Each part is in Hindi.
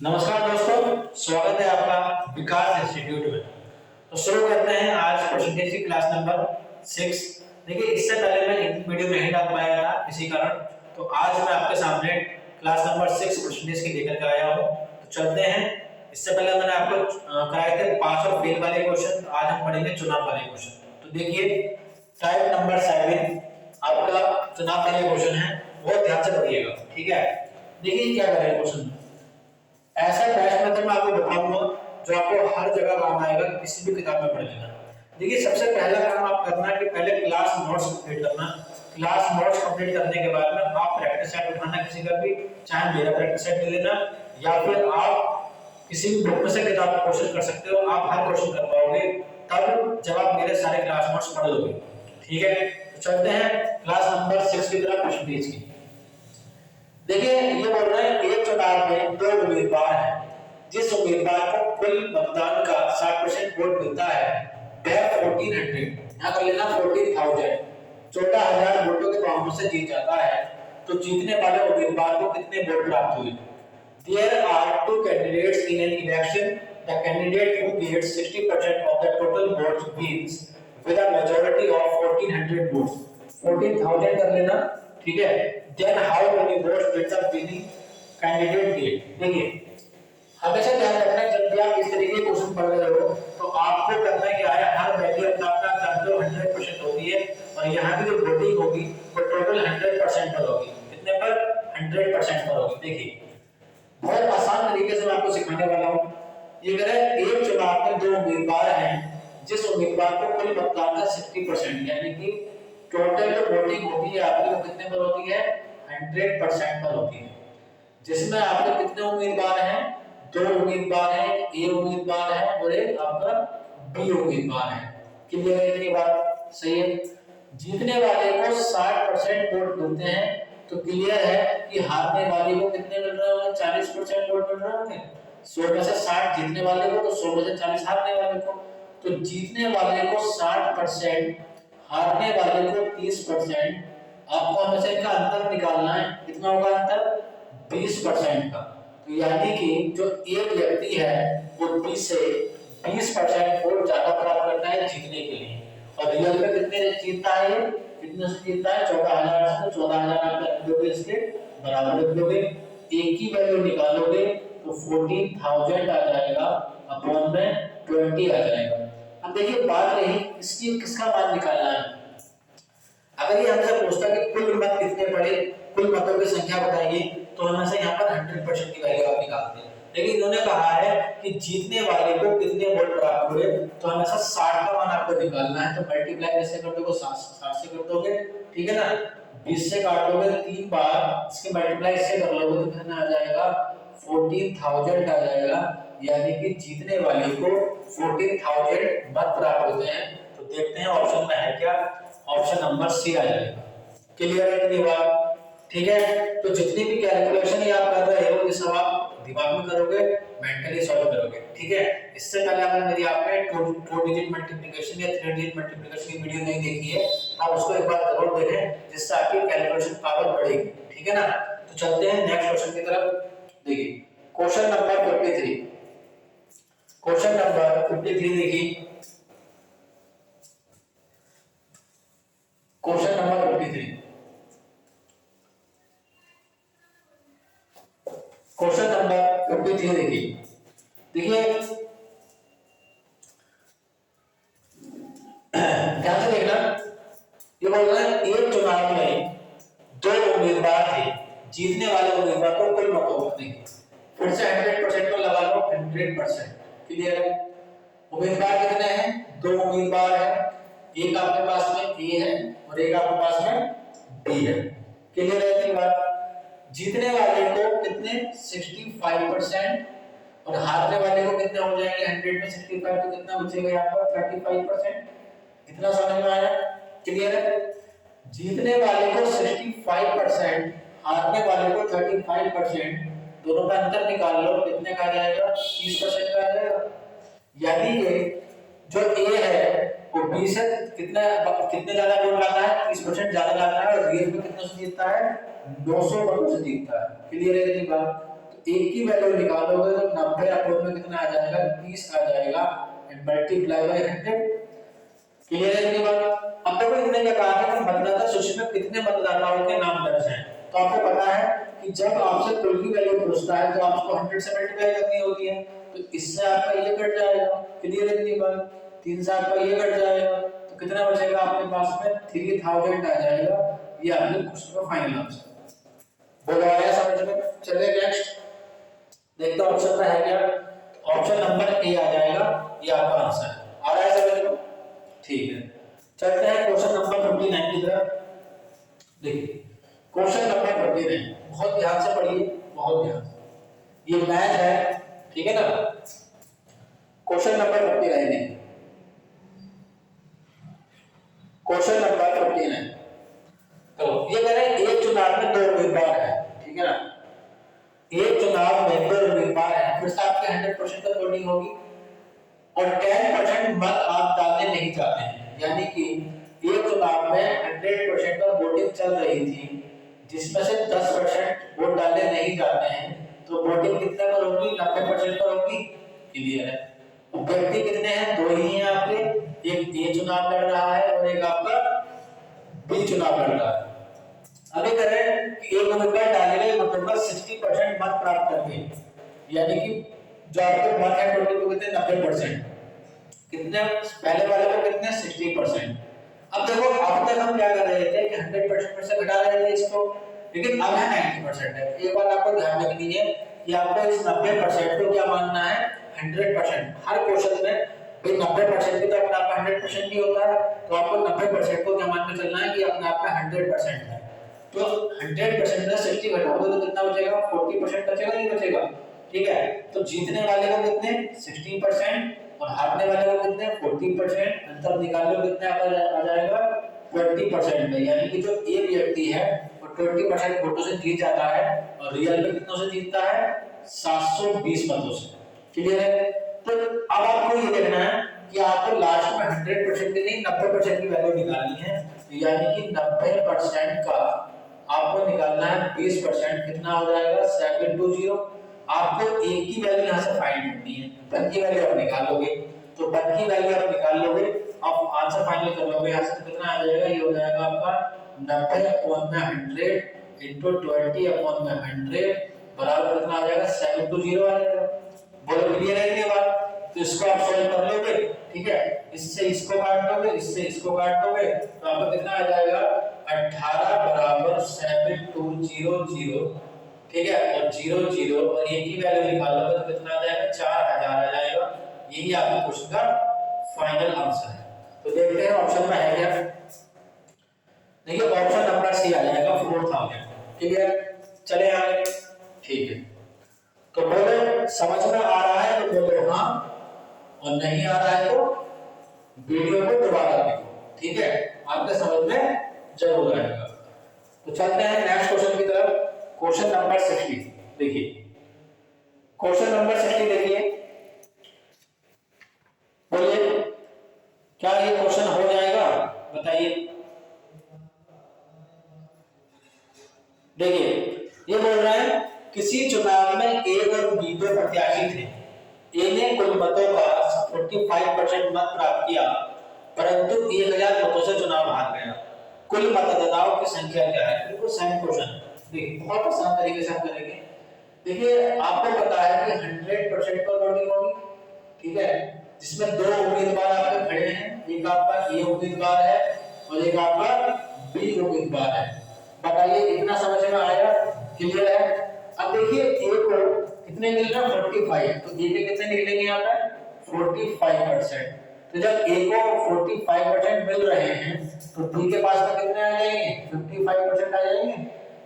नमस्कार दोस्तों, स्वागत है आपका विकास इंस्टीट्यूट में। तो शुरू करते हैं आज परसेंटेज की क्लास नंबर 6। देखिए, इससे पहले मैं एक वीडियो नहीं डाल पाया था किसी कारण, तो आज मैं आपके सामने क्लास नंबर 6 परसेंटेज की लेकर के आया हूँ। तो चलते हैं। इससे पहले मैंने आपको कराए थे पास और फेल वाले क्वेश्चन, तो आज हम पढ़ेंगे चुनाव वाले क्वेश्चन। तो देखिए, टाइप नंबर 7 आपका चुनाव वाले क्वेश्चन है, बहुत ध्यान से पढ़िएगा, ठीक है। देखिए क्या करें क्वेश्चन, ऐसा टेस्ट मेथड मैं आपको बताऊंगा जो आपको हर जगह काम आएगा, किसी भी किताब में पढ़ लेना। देखिए, सबसे पहला काम आप करना है कि पहले क्लास नोट्स कंप्लीट करना। क्लास नोट्स कंप्लीट करने के बाद में आप प्रैक्टिस सेट उठाना किसी का भी, चाहे मेरा प्रैक्टिस सेट ले लेना या फिर आप किसी भी बुक में से किताब क्वेश्चन कर सकते हो। आप हर क्वेश्चन कर पाओगे तब जब आप मेरे सारे क्लास नोट्स पढ़ लोगे, ठीक है। तो चलते हैं क्लास नंबर 6 की तरफ, परसेंटेज की। देखिए, ये बोल रहे हैं एक चुनाव में दो उम्मीदवार हैं, जिस उम्मीदवार को कुल मतदान का 60% वोट मिलता है वह 1400, यहाँ कर लेना 14,000, 14,000 वोटों के बहुमत से जीत जाता है। तो जीतने वाले उम्मीदवार को कितने वोट प्राप्त हुए? There are two candidates in an election. The candidate who gets 60% of the total votes wins with a majority of 1400 votes. 14,000 कर लेना, ठीक है। Then how many votes did the winning candidate get? देखिए, हमेशा ध्यान रखना है जब भी आप इस तरीके के क्वेश्चन पढ़ रहे हो तो आपको करना क्या है, हर वैल्यू अपना अपना जानते हो 100% होती है, और यहाँ की जो वोटिंग होगी वो टोटल 100% पर होगी। कितने पर? 100% पर होगी। देखिए, बहुत आसान तरीके से मैं आपको सिखाने वाला हूँ। ये करें, एक चुनाव में दो उम्मीदवार हैं, जिस उम्मीदवार को कुल मतदान का 60% यानी कि टोटल जो वोटिंग होती है आपकी वो कितने पर होती है? 100% पर होती है। जिसमें आपके कितने उम्मीदवार हैं? दो उम्मीदवार हैं, ए उम्मीदवार है और एक आपका बी उम्मीदवार है। क्लियर है इतनी बात? सही है। जीतने वाले को 60% वोट मिलते हैं, तो क्लियर है कि हारने वाले को कितने मिल रहे होंगे? 40% वोट मिल रहे होंगे। 100 में से 60 जीतने वाले को, तो 100 में से 40 हारने वाले को। तो जीतने वाले को 60%, हारने वाले को 30%। आपको हमेशा इनका अंतर निकालना है। कितना होगा अंतर? 20% का। तो यानी कि जो एक व्यक्ति है वो 20 से 20% वोट ज्यादा प्राप्त करता है जीतने के लिए। और रियल में कितने जीतता है? कितने से जीतता है? 14,000 से। 14,000 आप रख दोगे, इसके बराबर रख दोगे, एक की वैल्यू निकालोगे तो 14,000 आ जाएगा, अपॉन में 20 आ जाएगा। अब देखिए, बात रही इसकी किसका मान निकालना है। अगर ये हमसे पूछता कि कुल मत कितने पड़े, कुल मतों की संख्या बताइए, तो हम ऐसे यहाँ पर 100% की वैल्यू आप निकालते हैं। लेकिन इन्होंने कहा है कि जीतने वाले को कितने वोट प्राप्त हुए, तो हम ऐसा 60 का मान आपको निकालना है। तो मल्टीप्लाई कैसे कर दोगे? 60 से कर दोगे, ठीक है ना। 20 से काट दोगे 3 बार, इसके मल्टीप्लाई इससे कर लोगे तो कितना आ जाएगा? 14,000 आ जाएगा। यानी कि जीतने वाले को 14,000 मत प्राप्त होते हैं। तो देखते हैं ऑप्शन में है क्या। ऑप्शन नंबर सी आ जाएगा। क्लियर है इतनी बात? ठीक है। तो जितनी भी कैलकुलेशन ये आप कर रहे हो, ये सब आप दिमाग में करोगे, मेंटली सॉल्व करोगे, ठीक है। इससे पहले अगर मेरी आपने 2 डिजिट मल्टीप्लिकेशन या 3 डिजिट मल्टीप्लिकेशन की वीडियो नहीं देखी है, आप उसको एक बार जरूर देखें, जिससे आपकी कैलकुलेशन पावर बढ़ेगी, ठीक है ना। तो चलते हैं नेक्स्ट क्वेश्चन की तरफ। देखिए, क्वेश्चन नंबर 53। क्वेश्चन नंबर 53 देखिए, क्वेश्चन नंबर 53। क्वेश्चन नंबर 53 देखिए। देखिए, ध्यान से देखना। ये बोल रहे हैं एक चुनाव में दो उम्मीदवार थे, जीतने वाले उम्मीदवार को कुल मतों को देखिए, फिर से 100% को लगा लो, 100%। क्लियर है? उम्मीदवार कितने हैं? दो उम्मीदवार है, एक आपके पास में ए है और एक आपके पास में बी है। क्लियर है इतनी बात? जीतने वाले को कितने? 65%, और हारने वाले को कितने हो जाएंगे? 100 में 65 तो कितना बचेगा यहाँ पर? 35%। इतना समझ में आया? क्लियर है? जीतने वाले को 65%, हारने वाले को 35%, दोनों का अंतर निकाल लो, कितने का आ जाएगा? 30% का आ जाएगा। यानी कि जो ए है वो 20 है, कितने ज्यादा वोट लाता है? 30% ज्यादा लाता है, और रियल में कितना से जीतता है? 900 वोटों से जीतता है। क्लियर है इतनी बात? तो एक की वैल्यू निकालोगे तो 90 अपॉन में कितना आ जाएगा, 30 आ जाएगा एंड मल्टीप्लाई बाय 100। क्लियर है इतनी बात। अब देखो इसने क्या कहा था कि मतदाता सूची में कितने मतदाताओं के नाम दर्ज हैं। तो आपको पता है कि जब आपसे कुल की वैल्यू पूछता है तो आपको 100 से मल्टीप्लाई करनी होती है, तो इससे आपका ये कट जाएगा। क्लियर है इतनी बात। 3 से आपका ये कट जाएगा तो कितना बचेगा आपके पास में, 3000 आ जाएगा। ये आपके क्वेश्चन का फाइनल आंसर। बोलो आया समझ में। चलिए नेक्स्ट देखते हैं ऑप्शन में है क्या। ऑप्शन नंबर ए आ जाएगा, ये आपका आंसर है। आ रहा है समझ में, ठीक है। चलते हैं क्वेश्चन नंबर 59 की तरफ। देखिए क्वेश्चन नंबर 59, बहुत ध्यान से पढ़िए, बहुत ध्यान से। ये मैथ है, ठीक है ना। क्वेश्चन नंबर 59 है, क्वेश्चन नंबर 59। तो ये कह रहे हैं एक चुनाव में 2 उम्मीदवार है, ठीक है ना। एक चुनाव में 2 उम्मीदवार है, फिर से आपके 100% का वोटिंग होगी और 10% मत आप डालने नहीं चाहते हैं। यानी कि एक चुनाव में 100% पर वोटिंग चल रही थी, जिसमें से 10% वोट डालने नहीं जाते हैं, तो वोटिंग कितने पर होगी, 90% पर होगी। क्लियर है। व्यक्ति कितने हैं, 2 ही हैं आपके, एक ए चुनाव लड़ रहा है और एक आपका बी चुनाव लड़ रहा है। अभी करें कि एक उम्मीदवार डाले गए मतों का 60% मत प्राप्त करके, यानी कि जो आपके मत है टोटल को कितने, 90%। कितने पहले वाले को कितने, 60%। अब देखो अब तक हम क्या कर रहे थे कि 100% में से घटा रहे थे इसको, लेकिन अब है 90% है। एक बात आपको ध्यान रखनी है कि आपको इस 90% को क्या मानना है, 100%। हर क्वेश्चन में भाई 90% की तो अपना आपका 100% नहीं होता है, तो आपको 90% को क्या मान के चलना है कि अपना आपका 100% है। तो 100% में 60 घटाओगे तो कितना बचेगा, 40% बचेगा, नहीं बचेगा। ठीक है, तो जीतने वाले को कितने, 60% और हारने वाले को कितने, 40%। अंतर निकाल लो कितने आ जाएगा, 20% में। यानी कि जो एक व्यक्ति है वो 20% वोटों से जीत जाता है और रियल में कितनों से जीतता है, 720 मतों से। क्लियर है। तो अब आपको ये देखना है कि आपको लास्ट में 100% की नहीं 90% की वैल्यू निकालनी है। यानी कि 90% का आपको निकालना है 20%, कितना हो जाएगा, 720। आपको एक की वैल्यु यहाँ से फाइंड करनी है, 1 की वैल्यू आप निकाल लोगे, तो 1 की वैल्यू आप निकाल लोगे, आप आंसर फाइनल कर लोगे। यहाँ से कितना आ जाएगा, ये हो जाएगा आपका 90/100 into 20/100 बराबर कितना आ जाएगा, 720 आ जाएगा। बोलो क्लियर है ये बात। तो इसको आप सॉल्व कर लोगे, ठीक है। इससे इसको काट दोगे, इससे इसको काट दोगे, तो आपको कितना आ जाएगा, 18/7200। ठीक है, और 00 और एक की वैल्यू निकाल लोगे तो कितना आ जाएगा, 4000 आ जाएगा। यही आपका क्वेश्चन का फाइनल आंसर है। तो देखते हैं ऑप्शन में है क्या। देखिए ऑप्शन नंबर सी आ जाएगा, 4000। क्लियर, चले आगे, ठीक है। तो बोलो समझ में आ रहा है तो बोलो हाँ, और नहीं आ रहा है तो वीडियो को दोबारा देखो, ठीक है। आपके समझ में जरूर आएगा। तो चलते हैं नेक्स्ट क्वेश्चन की तरफ। क्वेश्चन नंबर 60 देखिए, क्वेश्चन नंबर 60 देखिए, बोलिए क्या ये क्वेश्चन हो जाएगा, बताइए। देखिए ये बोल रहा है किसी चुनाव में ए और बी दो प्रत्याशी थे। ए ने कुल मतों का 45% मत प्राप्त किया, परंतु 1000 मतों से चुनाव हार गया। कुल मतदाताओं की संख्या क्या है। बिल्कुल सेम क्वेश्चन, देखिए बहुत आसान तरीके से हम करेंगे। देखिए आपको पता है कि 100% पर वोटिंग होगी, ठीक है, जिसमें 2 उम्मीदवार आपके खड़े हैं, एक आपका ए उम्मीदवार है और एक आपका बी उम्मीदवार है। बताइए इतना समझ में आया, क्लियर है। अब देखिए ए को कितने मिल रहा है, 45, तो ए के कितने निकलेंगे यहाँ पर, 45%। तो जब ए को 45% मिल रहे हैं तो बी के पास में कितने आ जाएंगे, 55% आ जाएंगे।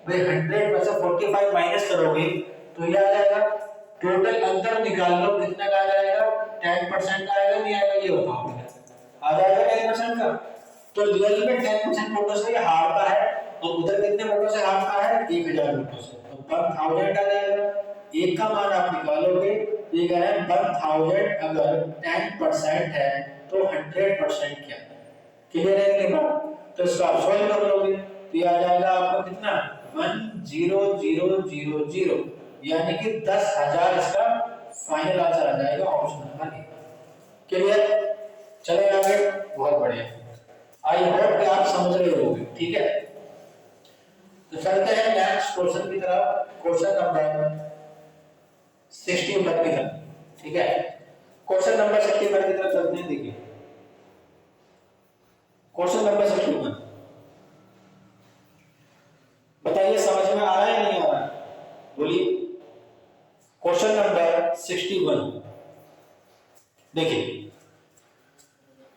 भाई 100 में से 45 माइनस करोगे तो ये आ जाएगा, टोटल अंतर निकाल लो कितना का आ जाएगा, 10% आएगा, नहीं आएगा, ये बताओ आ जाएगा 10% का। तो रियल में 10% वोटों से ये हारता है और उधर कितने वोटों से हारता है, 1000 वोटों से, तो 1000 आ जाएगा। एक का मान आप निकालोगे, ये कह रहे हैं 1000 अगर 10% है तो 100% क्या है। क्लियर है कि बात। तो इसको आप सॉल्व कर लोगे तो ये आ जाएगा आपको कितना, 10000। यानी कि 10,000 इसका फाइनल आंसर आ जाएगा ऑप्शन नंबर ए। क्लियर? चले आगे, बहुत बढ़िया। आई होप कि आप समझ रहे होंगे, ठीक है। तो चलते हैं नेक्स्ट क्वेश्चन की तरफ, क्वेश्चन नंबर 61 की तरफ, ठीक है। क्वेश्चन नंबर 61 की तरफ चलते हैं। देखिए क्वेश्चन नंबर 61, बताइए समझ में आ रहा है या नहीं आ रहा है, बोलिए। क्वेश्चन नंबर 61 देखिए,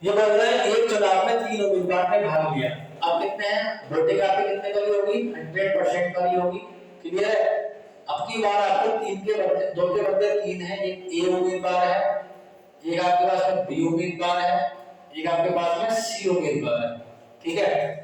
ये बोल रहे हैं एक चुनाव में 3 उम्मीदवार ने भाग लिया। अब कितने हैं? वोटिंग आपकी कितने वाली होगी? 100% वाली होगी। क्लियर है? अब की बार आपको 3 के बदले 2 के बदले 3 है। एक ए उम्मीदवार है, एक आपके पास में बी उम्मीदवार है, एक आपके पास में सी उम्मीदवार है, ठीक है।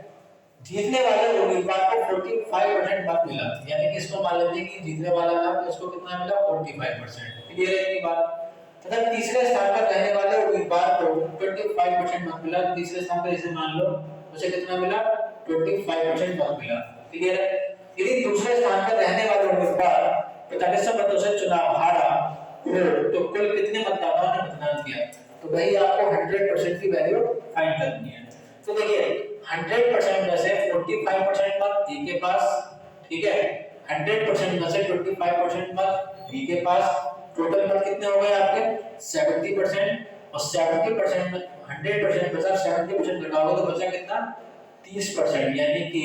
जीतने वाले उम्मीदवार को 45% मत मिला, यानी कि इसको मान लेते हैं कि जीतने वाला था तो इसको कितना मिला? 45%। क्लियर है इतनी बात? तथा तीसरे स्थान पर रहने वाले उम्मीदवार को 25% मत मिला। तीसरे स्थान पर इसे मान लो, उसे कितना मिला? 25% मत मिला। क्लियर है? यदि दूसरे स्थान पर रहने वाले उम्मीदवार 45 मतों से चुनाव हारा तो कुल कितने मतदाताओं ने मतदान किया? तो भाई आपको 100% की वैल्यू फाइंड करनी है। तो देखिए 100% में से 45% मत ए के पास, ठीक है, 100% में से 25% मत बी के पास, टोटल मत कितने हो गए आपके? 70%। और 70% में 100% में से 70% घटाओगे तो बचा कितना? 30%। यानी कि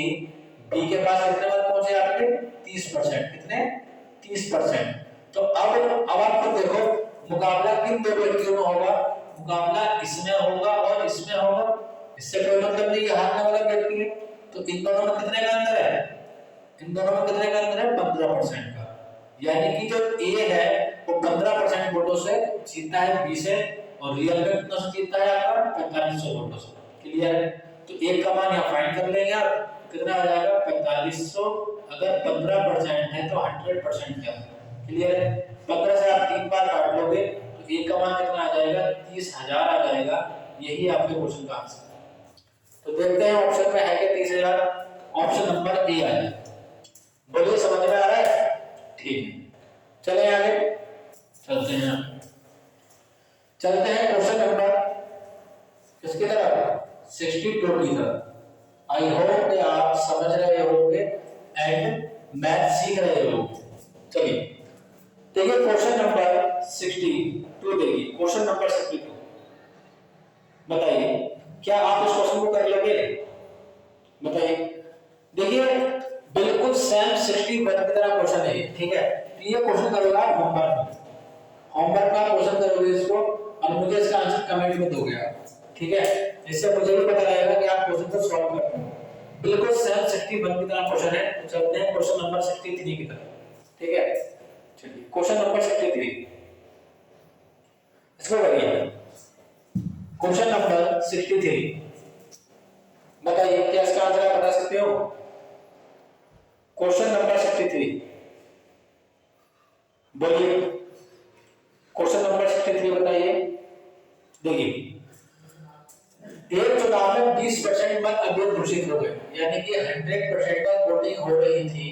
बी के पास कितने मत पहुंचे आपके? 30%। कितने? 30%। तो अब आपको देखो मुकाबला किन दो व्यक्तियों में होगा? मुकाबला इसमें होगा और इसमें होगा। इससे कोई मतलब नहीं कि हारने वाला व्यक्ति है। तो इन दोनों में कितने का अंतर है? इन दोनों में कितने का अंतर है? 15% का। यानी कि जो ए है वो 15% वोटों से जीता है बी से, और रियल में कितना से जीता है आपका? 4500 वोटों से। क्लियर है? तो एक का मान यहाँ फाइंड कर लेंगे आप, कितना आ जाएगा? 4500। अगर 15% है तो 100% क्या है? क्लियर है? 15 से आप 3 बार काट लोगे तो एक का मान कितना आ जाएगा? 30,000 आ जाएगा। यही आपके क्वेश्चन का आंसर है। तो देखते हैं ऑप्शन में है क्या 30,000? ऑप्शन नंबर ए आ जाएगा। बोलिए समझ में आ रहा है? ठीक है, चले आगे चलते हैं। चलते हैं क्वेश्चन नंबर किसकी तरफ? 62 की तरफ। आई होप कि आप समझ रहे होंगे एंड मैथ सीख रहे होंगे। चलिए देखिए क्वेश्चन नंबर 62। देखिए क्वेश्चन नंबर 62, बताइए क्या आप इस क्वेश्चन को कर लोगे? बताइए। देखिए बिल्कुल सेम 61 की तरह क्वेश्चन है, ठीक है। तो ये क्वेश्चन करोगे आप होमवर्क में, होमवर्क का क्वेश्चन करोगे इसको और मुझे इसका आंसर कमेंट में दोगे आप, ठीक है। इससे मुझे भी पता रहेगा कि आप क्वेश्चन को सॉल्व कर रहे हो। बिल्कुल सेम 61 की तरह क्वेश्चन है। तो चलते हैं क्वेश्चन नंबर 63 की तरफ, ठीक है। चलिए क्वेश्चन नंबर 63 इसको करिए। क्वेश्चन नंबर 63, बताइए क्या इसका आंसर आप बता सकते हो? क्वेश्चन नंबर 63, बोलिए। क्वेश्चन नंबर 63 बताइए। देखिए एक चुनाव में 20% मत अवैध घोषित हो गए, यानी कि 100% का वोटिंग हो रही थी,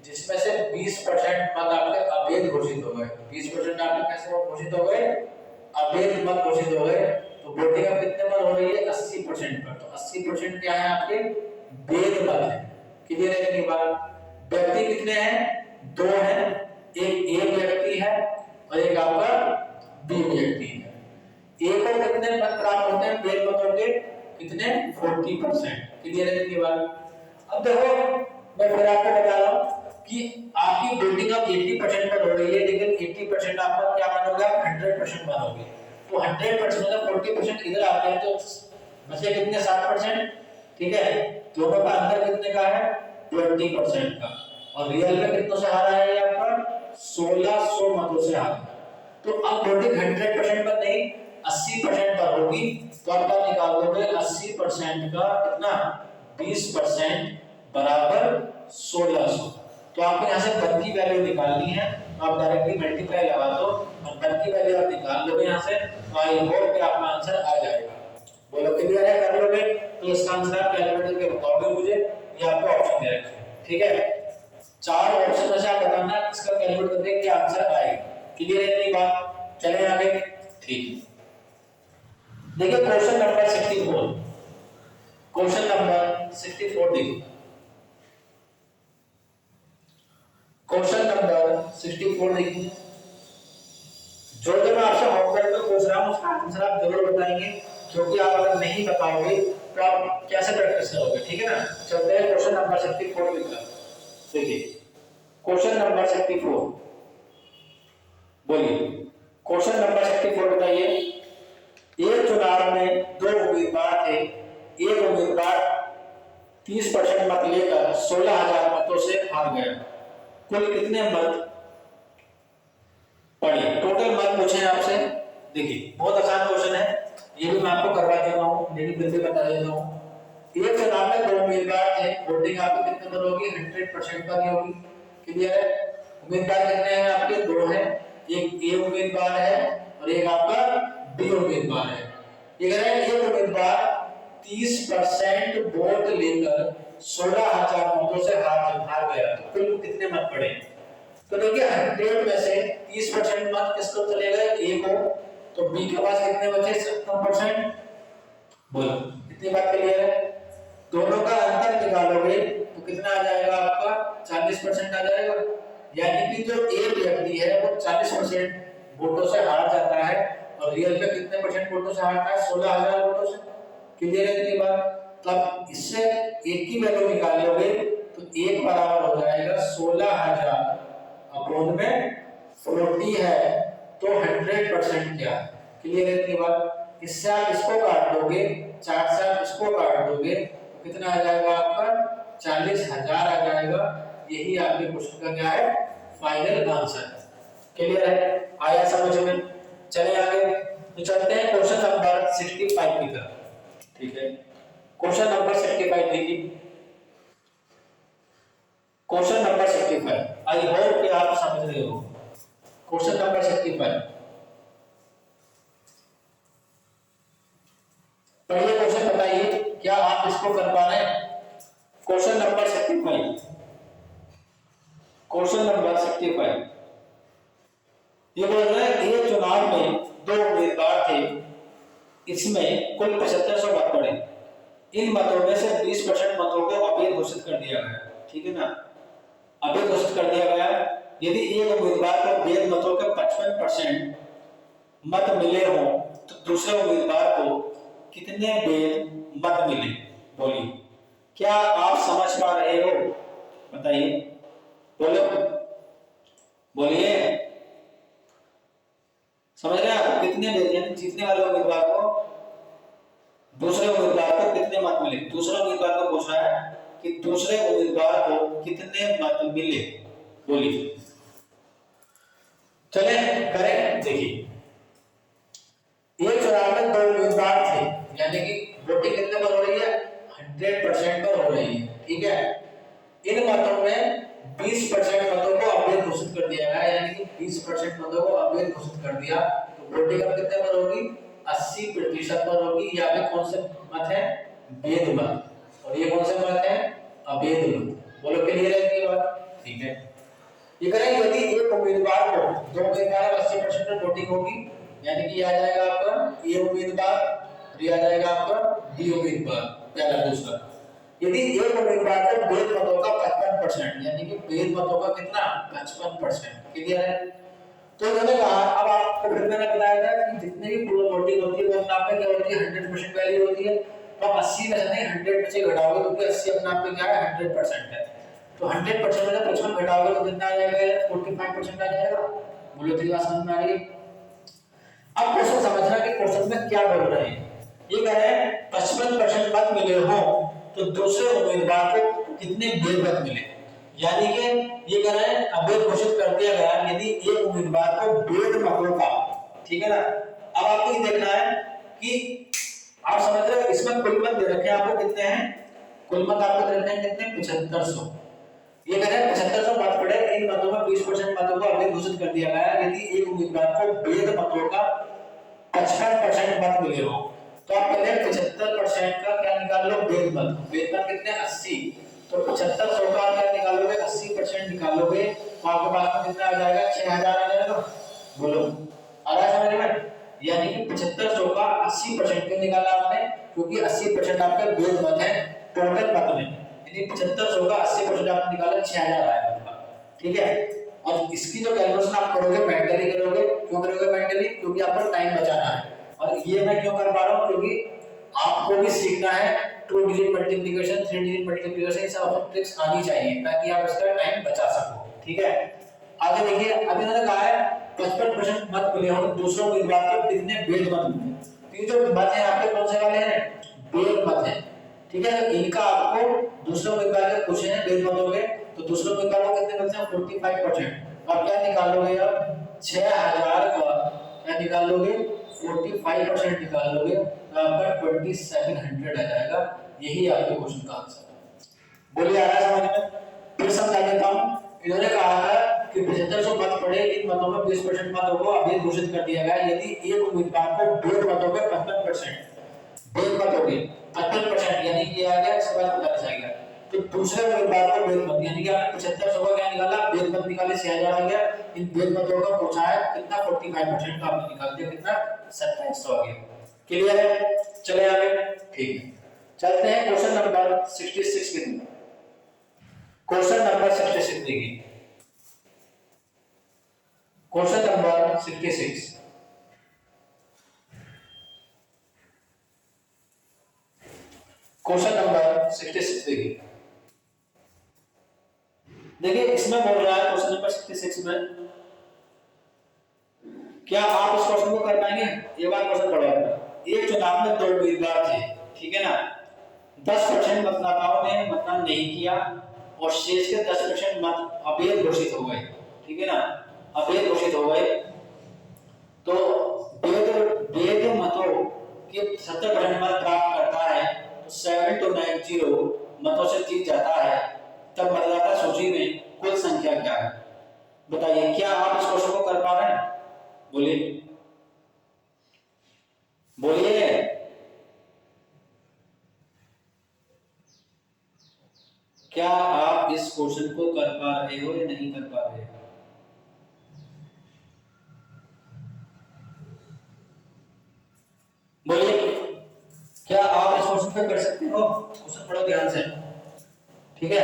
जिसमें से 20% मत आपके अवैध घोषित हो गए। 20% आपके कैसे घोषित हो गए? अवैध मत घोषित हो गए। तो वोटिंग अब कितने पर हो रही है? 80% पर। तो 80% क्या है आपके? वैध मत है। क्लियर है इतनी बात? व्यक्ति कितने हैं? 2 हैं। एक ए व्यक्ति है और एक आपका बी व्यक्ति है। ए को कितने मत प्राप्त होते हैं? वैध मतों के कितने? 40%। क्लियर है इतनी बात? अब देखो मैं फिर आपको बता रहा हूं कि आपकी वोटिंग अब 80% पर हो रही है, लेकिन 80% आपका क्या मानोगे? 100% मानोगे। तो 100% में 40% इधर आते हैं तो बचे कितने? 60%। ठीक है, दोनों का अंतर कितने का है? 20% का। और रियल में कितनों से हारा है आपका? 1600 मतों से हारा। तो अब वोटिंग 100% पर नहीं 80% पर होगी। तो आप क्या निकाल दोगे? 80% का कितना? 20% बराबर 1600। तो आपको यहाँ से 1 की वैल्यू निकालनी है, आप डायरेक्टली मल्टीप्लाई लगा दो और 1 की वैल्यू आप निकाल लोगे यहाँ से। तो आई होप कि आपका आंसर आ जाएगा। बोलो क्लियर है? कर लोगे? तो इसका आंसर आप कैलकुलेटर पे बताओगे मुझे, ये आपको ऑप्शन दे रखे हैं, ठीक है। चार ऑप्शन में से आप बताना इसका कैलकुलेट करके क्या आंसर आएगा। क्लियर है इतनी बात? चले आगे। ठीक, देखिए क्वेश्चन नंबर 64, क्वेश्चन नंबर 64 देखिए, क्वेश्चन नंबर 64 देखिए, जो मैं आपसे होमवर्क में पूछ रहा हूँ उसका आंसर आप जरूर बताएंगे, क्योंकि आप अगर नहीं बताओगे तो आप कैसे प्रैक्टिस करोगे, ठीक है ना। चलते हैं क्वेश्चन नंबर 64 की तरफ। देखिए क्वेश्चन नंबर 64, बोलिए क्वेश्चन नंबर 64 बताइए। एक चुनाव में दो उम्मीदवार थे, एक उम्मीदवार 30% मत लेकर 16,000 मतों से हार गया। कुल कितने मत पढ़िए, टोटल मत पूछे आपसे। देखिए बहुत आसान क्वेश्चन है, ये भी मैं आपको करवा दे रहा हूँ, लेकिन फिर भी बता देता हूँ। एक चुनाव में दो उम्मीदवार थे, वोटिंग आपकी कितने पर होगी? 100% पर होगी। क्लियर है? उम्मीदवार कितने हैं आपके? दो हैं, एक ए उम्मीदवार है और एक आपका बी उम्मीदवार है। ये कह रहे हैं एक उम्मीदवार 30% वोट लेकर 16,000 मतों से हार गया, तो कुल कितने मत पड़े? तो देखिए 100 में से 30% मत किसको चले गए? ए को, तो बी के पास कितने बचे? 70%। बोलो कितनी बात क्लियर है? दोनों का अंतर निकालोगे तो कितना आ जाएगा आपका? 40% आ जाएगा। यानी कि जो ए व्यक्ति है वो 40% वोटों से हार जाता है और रियल में कितने परसेंट वोटों से हारता है? 16,000 वोटों से। क्लियर है इतनी बात? तब इससे एक की वैल्यू निकालोगे तो एक बराबर हो जाएगा 16,000 अपॉन में 40 है, तो 100% क्या है? क्लियर है इतनी बात? इससे आप इसको काट दोगे, 4 से आप इसको काट दोगे तो कितना आ जाएगा आपका? 40,000 आ जाएगा। यही आपके क्वेश्चन का क्या है? फाइनल आंसर है। क्लियर है? आया समझ में? चले आगे, तो चलते हैं क्वेश्चन नंबर 65 की तरफ। ठीक है, क्वेश्चन नंबर 65 देखिए, क्वेश्चन नंबर 65, आई होप कि आप समझ रहे हो। क्वेश्चन नंबर 65 पढ़िए, क्वेश्चन बताइए क्या आप इसको कर पा रहे हैं? क्वेश्चन नंबर 65, क्वेश्चन नंबर 65 ये बोल रहा है एक चुनाव में दो उम्मीदवार थे, इसमें कुल 7500 मत पड़े। इन मतों में से 20% मतों को अवैध घोषित कर दिया गया। ठीक है ना, अवैध घोषित कर दिया गया। यदि एक उम्मीदवार को वैध मतों के 55% मत मिले हो तो दूसरे उम्मीदवार को कितने वैध मत मिले? बोलिए, क्या आप समझ पा रहे हो? बताइए, बोलो, बोलिए, समझ रहे हैं आप? कितने वैध, जीतने वाले उम्मीदवार को दूसरे उम्मीदवार को कितने मत मिले? दूसरे उम्मीदवार को पूछ रहा है कि दूसरे उम्मीदवार को कितने मत मिले? बोलिए, चले करें। देखिए एक चुनाव में दो उम्मीदवार थे, यानी कि वोटिंग कितने पर हो रही है? 100% पर हो रही है। ठीक है, इन मतों में 20% मतों को अवैध घोषित कर दिया गया, यानी कि 20% मतों को अवैध घोषित कर दिया, तो वोटिंग अब कितने पर होगी? 80% पर होगी। यहाँ पे कौन से मत है? वैध मत। और ये कौन से मत है? अवैध मत। बोलो क्लियर है इतनी बात? ठीक है, ये करें यदि एक उम्मीदवार को, दो उम्मीदवार 80% पर वोटिंग होगी, यानी कि आ जाएगा आपका ए उम्मीदवार, ये आ जाएगा आपका बी उम्मीदवार, पहला दूसरा। यदि एक उम्मीदवार को वैध मतों का 55%, यानी कि वैध मतों का कितना? 55%। क्लियर है? तो इन्होंने कहा, अब आपको फिर मैंने बताया था कि जितने भी पूर्ण वोटिंग होती है वो अपने आप में क्या होती है? 100% वैल्यू होती है। तो आप 80 में से नहीं 100 में से घटाओगे, क्योंकि 80 अपने आप में क्या है? 100% है। तो 100% में से 55 घटाओगे तो कितना आ जाएगा? 45% आ जाएगा। बोलो तो बात समझ में आ रही है? अब क्वेश्चन समझना कि क्वेश्चन में क्या बोल रहे हैं। ये कह रहे हैं 55% मत मिले हो तो दूसरे उम्मीदवार को कितने वैध मत मिले, यानी कि ये कह रहे हैं अवैध घोषित कर दिया गया यदि एक उम्मीदवार को वैध मतों का। ठीक है ना, अब आपको ये देखना है कि आप समझ रहे हो इसमें कुल मत दे रखे हैं आपको कितने हैं? कुल मत आपको दे रखे हैं कितने? 7500। ये कह रहे हैं 7500 मत पड़े, इन मतों में 20% मतों को अवैध घोषित कर दिया गया यदि एक उम्मीदवार को वैध मतों का 55% मत मिले हो। तो आप पहले 75% का क्या निकाल लो? वैध मत। वैध मत कितने? 80। तो 7500 का आप क्या निकालोगे, 80% निकालोगे तो आपके पास में कितना आ जाएगा, 6000 आ जाएगा। बोलो आ रहा है समझ में? यानी कि 7500 का 80% क्यों निकाला आपने, क्योंकि 80% आपका बेस मत है टोटल मत में, यानी 7500 का 80% आपने निकाला 6000 आएगा आपका, ठीक है। और इसकी जो कैलकुलेशन आप करोगे मेंटली करोगे, क्यों करोगे मेंटली, क्योंकि आपको टाइम बचाना है। और ये मैं क्यों कर पा रहा हूं, क्योंकि आपको भी सीखना है 2 डिजिट मल्टीप्लिकेशन 3 डिजिट मल्टीप्लिकेशन, ये सब ट्रिक्स आनी चाहिए ताकि आप इसका टाइम बचा सको, ठीक है। आगे देखिए, अभी मैंने कहा है 55% मत मिले हो दूसरों उम्मीदवार को कितने वेद मत मिले, तो ये जो मत है आपके कौन से वाले हैं, वेद मत है, ठीक है। इनका आपको दूसरे उम्मीदवार के पूछे हैं वेद मतों के, तो दूसरे उम्मीदवार को कितने मिलते हैं 45%। आप क्या निकाल लोगे अब 6000 का क्या निकाल लोगे 45% निकाल लोगे तो आपका 2700 आ जाएगा। यही आपके क्वेश्चन का आंसर है। बोलिए आ रहा है समझ में? फिर समझा देता हूं। इन्होंने कहा है कि 7500 मत पड़े, इन मतों में 20% मतों को अवैध घोषित कर दिया गया यदि एक उम्मीदवार को 2 मतों में 55% 2 मत हो गए 55%, यानी कि आ गया, इसके बाद पता चलेगा। तो दूसरे उम्मीदवार को वेद मत, यानी कि आपने 7500 का क्या निकाला, वेद मत निकाले 6000 आ गया। इन वेद मतों का पूछा है कितना 45% का आपने निकाल दिया, कितना 2700 आ गया। क्लियर है? चले आगे, ठीक है। चलते हैं क्वेश्चन नंबर 66 के लिए। क्वेश्चन नंबर 66 देखिए, क्वेश्चन नंबर 66। क्वेश्चन नंबर 66 देखिए, देखिए इसमें बोल रहा है क्वेश्चन नंबर 66 में, क्या आप इस क्वेश्चन को कर पाएंगे? ये बात क्वेश्चन पढ़ो आपका। एक चुनाव में 2 उम्मीदवार थे, ठीक है ना। 10% मतदाताओं ने मतदान नहीं किया और शेष के 10% मत अवैध घोषित हो गए, ठीक है ना, अवैध घोषित हो गए। तो वैध वैध मतों के 70% मत प्राप्त करता है तो 7290 मतों से जीत जाता है, तब मतदाता सूची में कुल संख्या क्या है? बताइए, क्या आप इस क्वेश्चन को कर पा रहे हैं? बोलिए बोलिए। क्या आप इस क्वेश्चन को कर पा रहे हो या नहीं कर पा रहे हो? बोलिए, क्या आप इस क्वेश्चन को कर सकते हो? क्वेश्चन पढ़ो ध्यान से, ठीक है।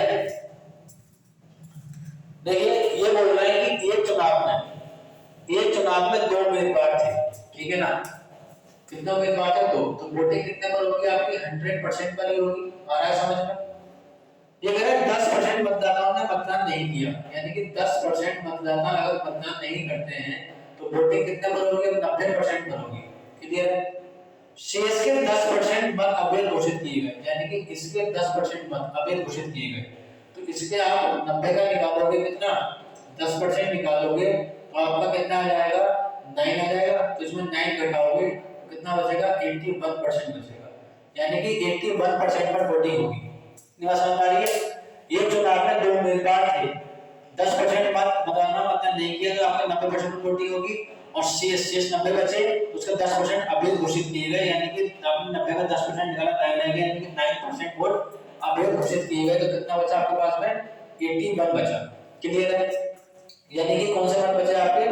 देखिए ये बोल रहे हैं कि एक चुनाव में 2 उम्मीदवार थे, ठीक है ना। कितने उम्मीदवार थे? 2। तो वोटिंग कितने पर होगी आपकी? 100% पर ही होगी। आ रहा है समझ में? ये कह रहे हैं 10% मतदाताओं ने मतदान नहीं किया, यानी कि 10% मतदाता अगर मतदान नहीं करते हैं तो वोटिंग कितने पर होगी? 90% पर होगी। क्लियर है? शेष के 10% मत अवैध घोषित किए गए, यानी कि इसके 10% मत अवैध घोषित किए गए। तो इसके आप 90 का निकालोगे कितना, 10% निकालोगे तो आपका कितना आ जाएगा, 9 आ जाएगा। तो इसमें 9 घटाओगे तो कितना बचेगा, 81% बचेगा, यानी कि 81% पर वोटिंग होगी। समझ आ रही है? एक चुनाव में 2 उम्मीदवार थे, 10% मतदान नहीं किया तो आपका 90% वोटिंग होगी और शेष 90 बचे, उसका 10% अवैध घोषित किए गए, यानी कि आपने 90 का 10% निकाला 9 आ गया, यानी कि 9% वोट अवैध घोषित किए गए। तो कितना बचा आपके पास में, 81 बचा। क्लियर है? यानी कि कौन से मत बचे आपके,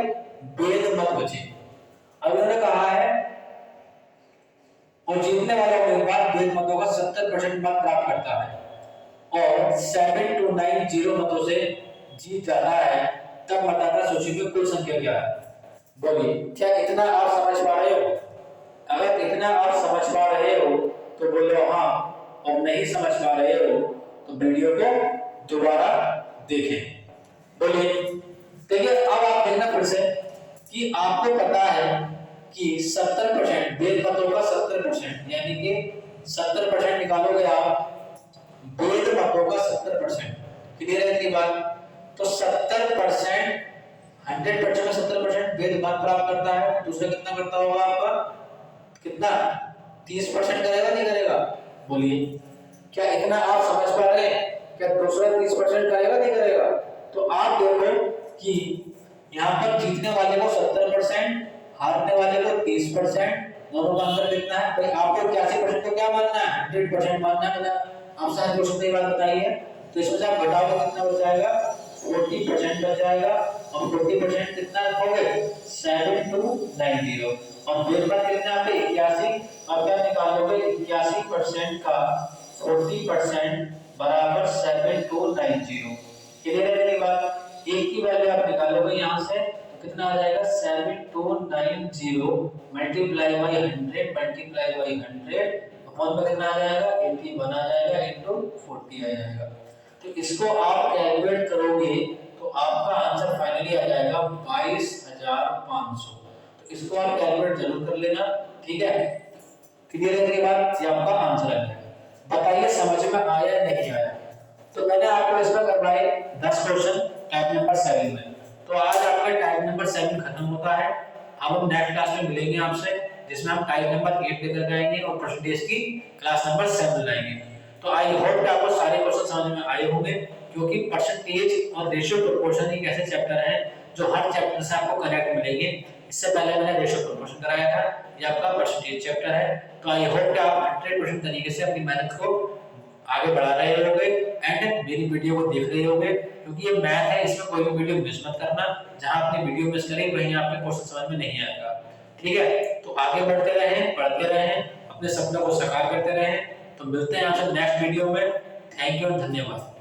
वैध मत बचे। अब उन्होंने कहा है और जीतने वाला उम्मीदवार वैध मतों का 70% मत प्राप्त करता है और 7290 मतों से जीत जाता है, तब मतदाता सूची में कुल संख्या क्या है? बोलिए, क्या इतना आप समझ पा रहे हो? अगर इतना आप समझ पा रहे हो तो बोलो हाँ, और नहीं समझ पा रहे हो तो वीडियो को दोबारा देखें। बोलिए। देखिए अब आप देखना फिर से कि आपको पता है कि 70% वैध मतों का 70%, यानी कि 70% निकालोगे आप वैध मतों का 70%। क्लियर है इतनी बात? तो 70% 100% में 70% वैध मत प्राप्त करता है, दूसरा कितना करता होगा आपका, कितना 30% करेगा नहीं करेगा? बोलिए, क्या इतना आप समझ पा रहे हैं? क्या दूसरा 30% करेगा नहीं करेगा? तो आप देखो कि यहाँ पर जीतने वाले को 70%, हारने वाले को 30%, दोनों का अंतर कितना है? भाई आपको 81% को क्या मानना है, 100% मानना है। आप सारे क्वेश्चन में बात बताइए, तो इसमें से आप घटाओगे कितना बच जाएगा 40% बच जाएगा। और 40% कितना रखोगे 7290 और दो बार कितना पे 81। अब क्या निकालोगे 81% का 40% बराबर 7290। क्लियर है मेरी बात। एक की वैल्यू आप निकालोगे यहाँ से तो कितना आ जाएगा 7290 multiply by 100 multiply by 100 upon में कितना आ जाएगा 81 आ जाएगा इनटू 40 आ जाएगा। तो इसको आप कैलकुलेट करोगे तो आपका आंसर फाइनली आ जाएगा 22500। तो इसको आप कैलकुलेट जरूर कर लेना, ठीक है। क्लियर है मेरी बात, ये आपका आंसर आ जाएगा। बताइए समझ में आया या नहीं आया। तो मैंने आपको इसमें करवाए 10 क्वेश्चन टाइप नंबर 7 में। तो आज आपका टाइप नंबर 7 खत्म होता है। अब हम नेक्स्ट क्लास में मिलेंगे आपसे जिसमें हम टाइप नंबर 8 लेकर आएंगे और परसेंटेज की क्लास नंबर 7 लाएंगे। तो आई होप कि आपको सारे क्वेश्चन समझ में आए होंगे, क्योंकि परसेंटेज और रेशियो प्रोपोर्शन एक ऐसे चैप्टर है जो हर चैप्टर से आपको कनेक्ट मिलेंगे। इससे पहले मैंने रेशियो प्रोपोर्शन कराया था, ये आपका परसेंटेज चैप्टर है। तो आई होप कि आप 100% तरीके से अपनी मेहनत को आगे बढ़ा रहे होगे एंड मेरी वीडियो को देख रहे होगे, क्योंकि ये मैथ है, इसमें कोई भी वीडियो मिस मत करना। जहां आपने वीडियो मिस करी वहीं आपके क्वेश्चन समझ में नहीं आएगा, ठीक है। तो आगे बढ़ते रहें, पढ़ते रहें, अपने सपनों को साकार करते रहें। तो मिलते हैं आपसे नेक्स्ट वीडियो में। थैंक यू और धन्यवाद।